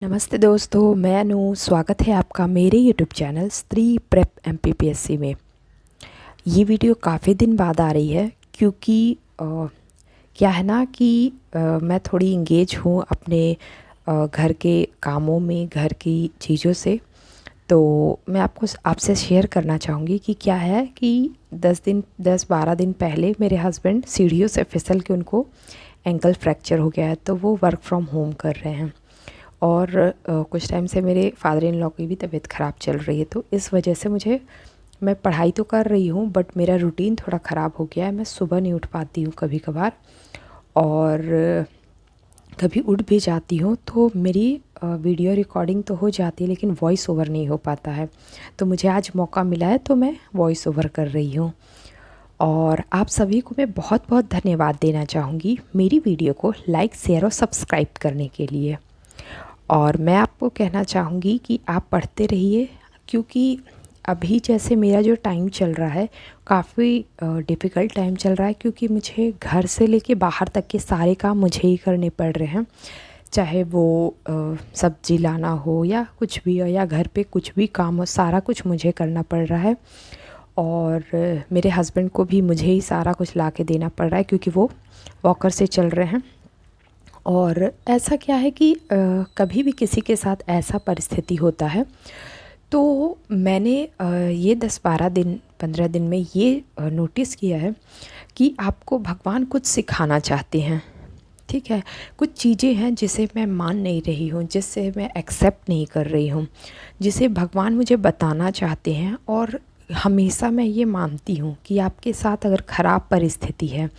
नमस्ते दोस्तों, मैं अनु। स्वागत है आपका मेरे यूट्यूब चैनल स्त्री प्रेप एमपीपीएससी में। ये वीडियो काफ़ी दिन बाद आ रही है क्योंकि क्या है ना कि मैं थोड़ी इंगेज हूँ अपने घर के कामों में, घर की चीज़ों से। तो मैं आपसे शेयर करना चाहूँगी कि क्या है कि 10-12 दिन पहले मेरे हस्बैंड सीढ़ियों से फिसल के उनको एंकल फ्रैक्चर हो गया है, तो वो वर्क फ्रॉम होम कर रहे हैं। और कुछ टाइम से मेरे फादर इन लॉ की भी तबीयत ख़राब चल रही है, तो इस वजह से मैं पढ़ाई तो कर रही हूँ बट मेरा रूटीन थोड़ा ख़राब हो गया है। मैं सुबह नहीं उठ पाती हूँ कभी कभार, और कभी उठ भी जाती हूँ तो मेरी वीडियो रिकॉर्डिंग तो हो जाती है लेकिन वॉइस ओवर नहीं हो पाता है। तो मुझे आज मौका मिला है तो मैं वॉइस ओवर कर रही हूँ। और आप सभी को मैं बहुत बहुत धन्यवाद देना चाहूँगी मेरी वीडियो को लाइक, शेयर और सब्सक्राइब करने के लिए। और मैं आपको कहना चाहूँगी कि आप पढ़ते रहिए, क्योंकि अभी जैसे मेरा जो टाइम चल रहा है काफ़ी डिफ़िकल्ट टाइम चल रहा है, क्योंकि मुझे घर से लेके बाहर तक के सारे काम मुझे ही करने पड़ रहे हैं। चाहे वो सब्ज़ी लाना हो या कुछ भी हो, या घर पे कुछ भी काम हो, सारा कुछ मुझे करना पड़ रहा है। और मेरे हस्बैंड को भी मुझे ही सारा कुछ ला के देना पड़ रहा है, क्योंकि वो वॉकर से चल रहे हैं। और ऐसा क्या है कि कभी भी किसी के साथ ऐसा परिस्थिति होता है, तो मैंने ये 10-12 दिन 15 दिन में ये नोटिस किया है कि आपको भगवान कुछ सिखाना चाहते हैं। ठीक है, कुछ चीज़ें हैं जिसे मैं मान नहीं रही हूँ, जिससे मैं एक्सेप्ट नहीं कर रही हूँ, जिसे भगवान मुझे बताना चाहते हैं। और हमेशा मैं ये मानती हूँ कि आपके साथ अगर ख़राब परिस्थिति है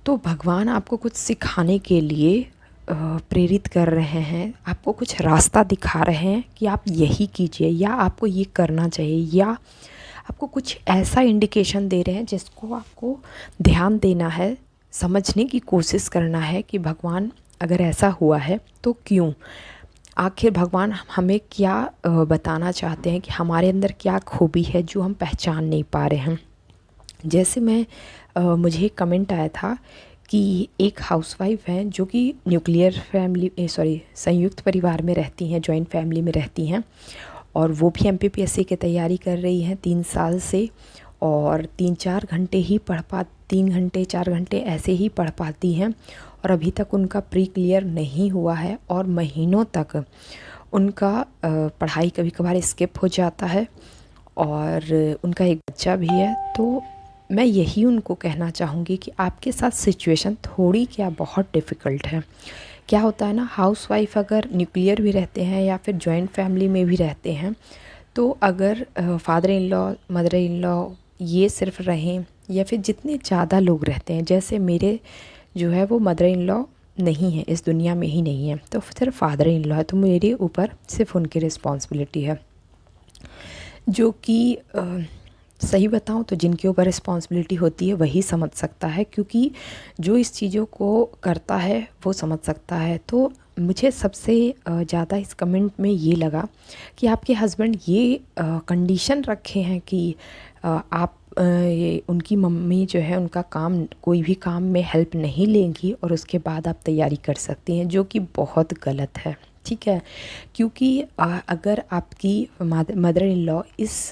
तो भगवान आपको कुछ सिखाने के लिए प्रेरित कर रहे हैं, आपको कुछ रास्ता दिखा रहे हैं कि आप यही कीजिए, या आपको ये करना चाहिए, या आपको कुछ ऐसा इंडिकेशन दे रहे हैं जिसको आपको ध्यान देना है, समझने की कोशिश करना है कि भगवान अगर ऐसा हुआ है तो क्यों, आखिर भगवान हमें क्या बताना चाहते हैं, कि हमारे अंदर क्या खूबी है जो हम पहचान नहीं पा रहे हैं। जैसे मुझे कमेंट आया था कि एक हाउसवाइफ हैं जो कि न्यूक्लियर फैमिली संयुक्त परिवार में रहती हैं, जॉइंट फैमिली में रहती हैं, और वो भी एमपीपीएससी की तैयारी कर रही हैं 3 साल से। और 3 घंटे 4 घंटे ऐसे ही पढ़ पाती हैं, और अभी तक उनका प्री क्लियर नहीं हुआ है, और महीनों तक उनका पढ़ाई कभी कभार स्किप हो जाता है। और उनका एक बच्चा भी है। तो मैं यही उनको कहना चाहूँगी कि आपके साथ सिचुएशन थोड़ी क्या बहुत डिफ़िकल्ट है। क्या होता है ना, हाउसवाइफ अगर न्यूक्लियर भी रहते हैं या फिर जॉइंट फैमिली में भी रहते हैं, तो अगर father in law, mother in law ये सिर्फ रहें, या फिर जितने ज़्यादा लोग रहते हैं, जैसे मेरे जो है वो मदर इन लॉ नहीं है, इस दुनिया में ही नहीं है, तो सिर्फ फादर इन लॉ है, तो मेरे ऊपर सिर्फ उनकी रिस्पॉन्सिबिलिटी है। जो कि सही बताऊँ तो जिनके ऊपर रिस्पॉन्सिबिलिटी होती है वही समझ सकता है, क्योंकि जो इस चीज़ों को करता है वो समझ सकता है। तो मुझे सबसे ज़्यादा इस कमेंट में ये लगा कि आपके हस्बैंड ये कंडीशन रखे हैं कि आप ये उनकी मम्मी जो है उनका काम, कोई भी काम में हेल्प नहीं लेंगी और उसके बाद आप तैयारी कर सकती हैं, जो कि बहुत गलत है। ठीक है, क्योंकि अगर आपकी मदर इन लॉ इस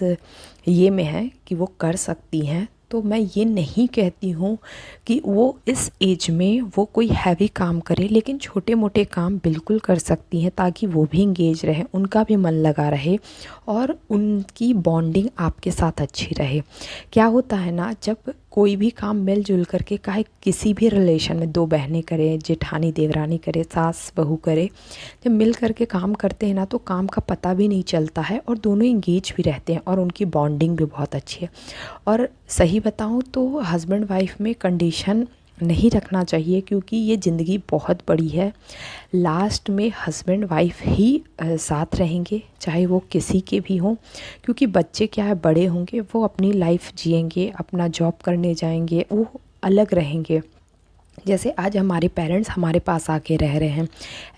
ये में है कि वो कर सकती हैं, तो मैं ये नहीं कहती हूँ कि वो इस एज में वो कोई हैवी काम करे, लेकिन छोटे मोटे काम बिल्कुल कर सकती हैं, ताकि वो भी इंगेज रहे, उनका भी मन लगा रहे, और उनकी बॉन्डिंग आपके साथ अच्छी रहे। क्या होता है ना, जब कोई भी काम मिलजुल करके, चाहे किसी भी रिलेशन में 2 बहनें करें, जेठानी देवरानी करे, सास बहू करे, जब मिल करके काम करते हैं ना, तो काम का पता भी नहीं चलता है, और दोनों इंगेज भी रहते हैं, और उनकी बॉन्डिंग भी बहुत अच्छी है। और सही बताऊं तो हस्बैंड वाइफ में कंडीशन नहीं रखना चाहिए, क्योंकि ये ज़िंदगी बहुत बड़ी है। लास्ट में हस्बैंड वाइफ ही साथ रहेंगे, चाहे वो किसी के भी हों, क्योंकि बच्चे क्या है, बड़े होंगे, वो अपनी लाइफ जिएंगे, अपना जॉब करने जाएंगे, वो अलग रहेंगे। जैसे आज हमारे पेरेंट्स हमारे पास आके रह रहे हैं,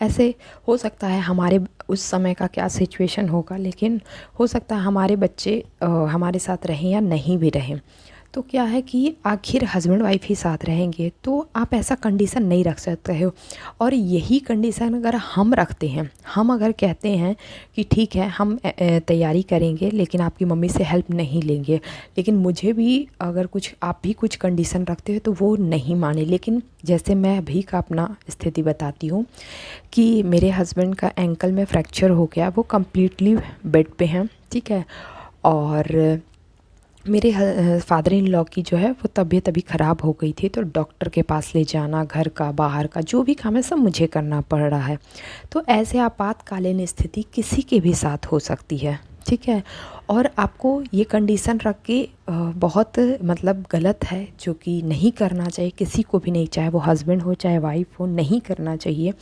ऐसे हो सकता है हमारे उस समय का क्या सिचुएशन होगा, लेकिन हो सकता है हमारे बच्चे हमारे साथ रहें या नहीं भी रहें। तो क्या है कि आखिर हस्बैंड वाइफ ही साथ रहेंगे तो आप ऐसा कंडीशन नहीं रख सकते हो। और यही कंडीशन अगर हम रखते हैं, हम अगर कहते हैं कि ठीक है हम तैयारी करेंगे लेकिन आपकी मम्मी से हेल्प नहीं लेंगे, लेकिन मुझे भी अगर कुछ आप भी कुछ कंडीशन रखते हो तो वो नहीं माने। लेकिन जैसे मैं अभी का अपना स्थिति बताती हूँ कि मेरे हस्बैंड का एंकल में फ्रैक्चर हो गया, वो कम्प्लीटली बेड पे हैं, ठीक है। और मेरे फादर इन लॉ की जो है वो तबीयत अभी ख़राब हो गई थी, तो डॉक्टर के पास ले जाना, घर का बाहर का जो भी काम है सब मुझे करना पड़ रहा है। तो ऐसे आपातकालीन स्थिति किसी के भी साथ हो सकती है, ठीक है। और आपको ये कंडीशन रख के बहुत मतलब गलत है, जो कि नहीं करना चाहिए किसी को भी नहीं, चाहे वो हस्बैंड हो चाहे वाइफ हो, नहीं करना चाहिए।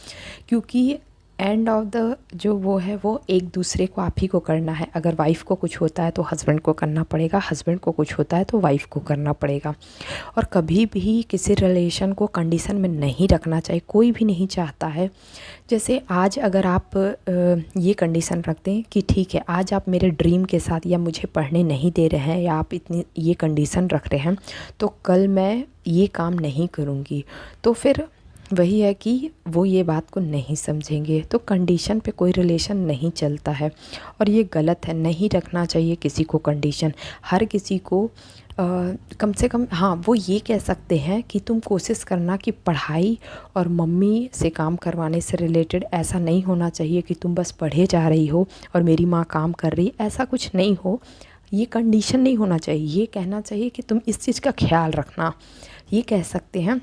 क्योंकि एंड ऑफ द जो वो है वो एक दूसरे को आप ही को करना है। अगर वाइफ़ को कुछ होता है तो हस्बैंड को करना पड़ेगा, हस्बैंड को कुछ होता है तो वाइफ़ को करना पड़ेगा। और कभी भी किसी रिलेशन को कंडीशन में नहीं रखना चाहिए, कोई भी नहीं चाहता है। जैसे आज अगर आप ये कंडीशन रख दें कि ठीक है आज आप मेरे ड्रीम के साथ या मुझे पढ़ने नहीं दे रहे हैं या आप इतनी ये कंडीशन रख रहे हैं तो कल मैं ये काम नहीं करूँगी, तो फिर वही है कि वो ये बात को नहीं समझेंगे। तो कंडीशन पे कोई रिलेशन नहीं चलता है और ये गलत है, नहीं रखना चाहिए किसी को कंडीशन। हर किसी को कम से कम हाँ वो ये कह सकते हैं कि तुम कोशिश करना कि पढ़ाई और मम्मी से काम करवाने से रिलेटेड ऐसा नहीं होना चाहिए कि तुम बस पढ़े जा रही हो और मेरी माँ काम कर रही, ऐसा कुछ नहीं हो। ये कंडीशन नहीं होना चाहिए, ये कहना चाहिए कि तुम इस चीज़ का ख्याल रखना, ये कह सकते हैं।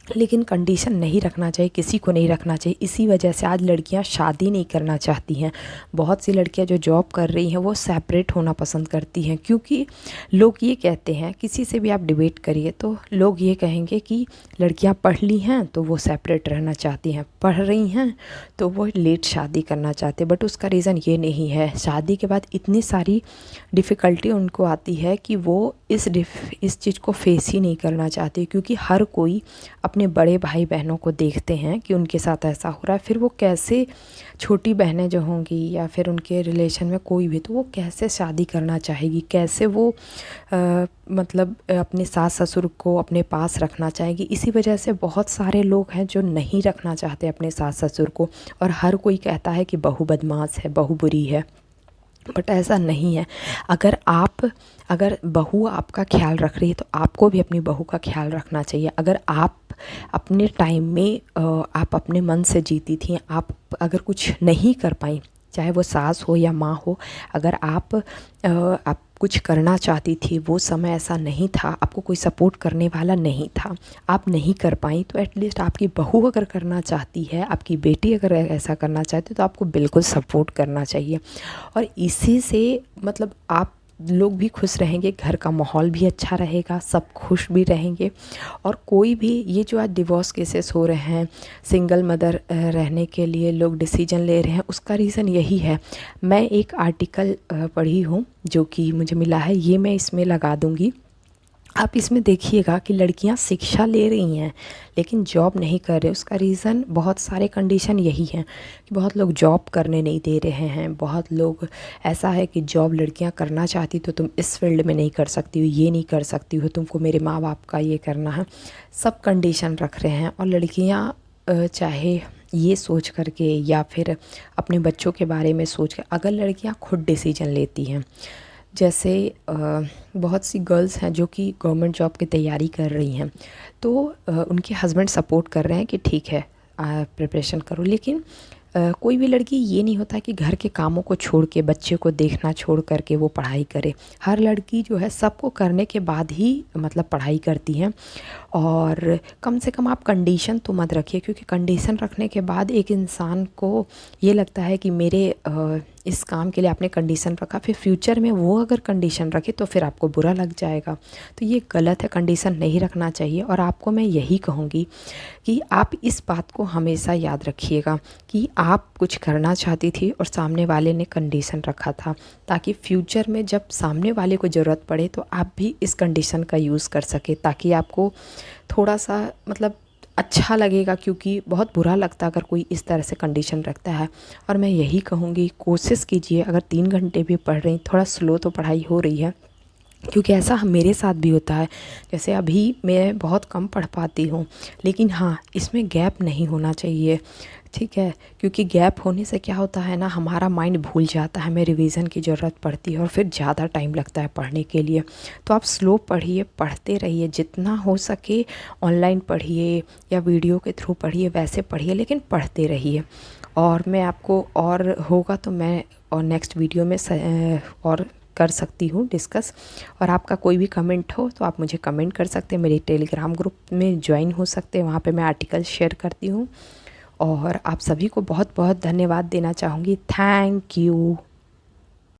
लेकिन कंडीशन नहीं रखना चाहिए, किसी को नहीं रखना चाहिए। इसी वजह से आज लड़कियां शादी नहीं करना चाहती हैं। बहुत सी लड़कियां जो जॉब कर रही हैं वो सेपरेट होना पसंद करती हैं, क्योंकि लोग ये कहते हैं, किसी से भी आप डिबेट करिए तो लोग ये कहेंगे कि लड़कियां पढ़ ली हैं तो वो सेपरेट रहना चाहती हैं, पढ़ रही हैं तो वो लेट शादी करना चाहते हैं। बट उसका रीज़न ये नहीं है, शादी के बाद इतनी सारी डिफ़िकल्टी उनको आती है कि वो इस चीज़ को फेस ही नहीं करना चाहती, क्योंकि हर कोई अपने बड़े भाई बहनों को देखते हैं कि उनके साथ ऐसा हो रहा है, फिर वो कैसे छोटी बहनें जो होंगी या फिर उनके रिलेशन में कोई भी, तो वो कैसे शादी करना चाहेगी, कैसे वो मतलब अपने सास ससुर को अपने पास रखना चाहेगी। इसी वजह से बहुत सारे लोग हैं जो नहीं रखना चाहते अपने सास ससुर को, और हर कोई कहता है कि बहू बदमाश है, बहू बुरी है। बट ऐसा नहीं है। अगर बहू आपका ख्याल रख रही है तो आपको भी अपनी बहू का ख्याल रखना चाहिए। अगर आप अपने टाइम में आप अपने मन से जीती थी, आप अगर कुछ नहीं कर पाई, चाहे वो सास हो या माँ हो, अगर आप कुछ करना चाहती थी, वो समय ऐसा नहीं था, आपको कोई सपोर्ट करने वाला नहीं था, आप नहीं कर पाई, तो एटलीस्ट आपकी बहू अगर करना चाहती है, आपकी बेटी अगर ऐसा करना चाहती है तो आपको बिल्कुल सपोर्ट करना चाहिए। और इसी से मतलब आप लोग भी खुश रहेंगे, घर का माहौल भी अच्छा रहेगा, सब खुश भी रहेंगे। और कोई भी ये जो आज डिवोर्स केसेस हो रहे हैं, सिंगल मदर रहने के लिए लोग डिसीजन ले रहे हैं, उसका रीज़न यही है। मैं एक आर्टिकल पढ़ी हूँ जो कि मुझे मिला है, ये मैं इसमें लगा दूँगी, आप इसमें देखिएगा कि लड़कियां शिक्षा ले रही हैं लेकिन जॉब नहीं कर रहे। उसका रीज़न बहुत सारे कंडीशन यही हैं कि बहुत लोग जॉब करने नहीं दे रहे हैं, बहुत लोग ऐसा है कि जॉब लड़कियां करना चाहती तो तुम इस फील्ड में नहीं कर सकती हो, ये नहीं कर सकती हो, तुमको मेरे माँ बाप का ये करना है, सब कंडीशन रख रहे हैं। और लड़कियाँ चाहे ये सोच करके या फिर अपने बच्चों के बारे में सोच कर, अगर लड़कियाँ खुद डिसीजन लेती हैं, जैसे बहुत सी गर्ल्स हैं जो कि गवर्नमेंट जॉब की तैयारी कर रही हैं, तो उनके हस्बैंड सपोर्ट कर रहे हैं कि ठीक है प्रिपरेशन करो, लेकिन कोई भी लड़की ये नहीं होता कि घर के कामों को छोड़ के, बच्चे को देखना छोड़ करके वो पढ़ाई करे। हर लड़की जो है सबको करने के बाद ही मतलब पढ़ाई करती हैं। और कम से कम आप कंडीशन तो मत रखिए, क्योंकि कंडीशन रखने के बाद एक इंसान को ये लगता है कि मेरे इस काम के लिए आपने कंडीशन रखा, फिर फ्यूचर में वो अगर कंडीशन रखे तो फिर आपको बुरा लग जाएगा। तो ये गलत है, कंडीशन नहीं रखना चाहिए। और आपको मैं यही कहूँगी कि आप इस बात को हमेशा याद रखिएगा कि आप कुछ करना चाहती थी और सामने वाले ने कंडीशन रखा था, ताकि फ्यूचर में जब सामने वाले को ज़रूरत पड़े तो आप भी इस कंडीशन का यूज़ कर सके, ताकि आपको थोड़ा सा मतलब अच्छा लगेगा। क्योंकि बहुत बुरा लगता है अगर कोई इस तरह से कंडीशन रखता है। और मैं यही कहूँगी, कोशिश कीजिए, अगर 3 घंटे भी पढ़ रही, थोड़ा स्लो तो पढ़ाई हो रही है, क्योंकि ऐसा मेरे साथ भी होता है। जैसे अभी मैं बहुत कम पढ़ पाती हूँ, लेकिन हाँ, इसमें गैप नहीं होना चाहिए, ठीक है। क्योंकि गैप होने से क्या होता है ना, हमारा माइंड भूल जाता है, हमें रिवीजन की ज़रूरत पड़ती है और फिर ज़्यादा टाइम लगता है पढ़ने के लिए। तो आप स्लो पढ़िए, पढ़ते रहिए, जितना हो सके ऑनलाइन पढ़िए या वीडियो के थ्रू पढ़िए, वैसे पढ़िए, लेकिन पढ़ते रहिए। और मैं आपको, और होगा तो मैं और नेक्स्ट वीडियो में और कर सकती हूँ डिस्कस। और आपका कोई भी कमेंट हो तो आप मुझे कमेंट कर सकते हैं, मेरे टेलीग्राम ग्रुप में ज्वाइन हो सकते हैं, वहाँ पे मैं आर्टिकल शेयर करती हूँ। और आप सभी को बहुत बहुत धन्यवाद देना चाहूँगी। Thank you.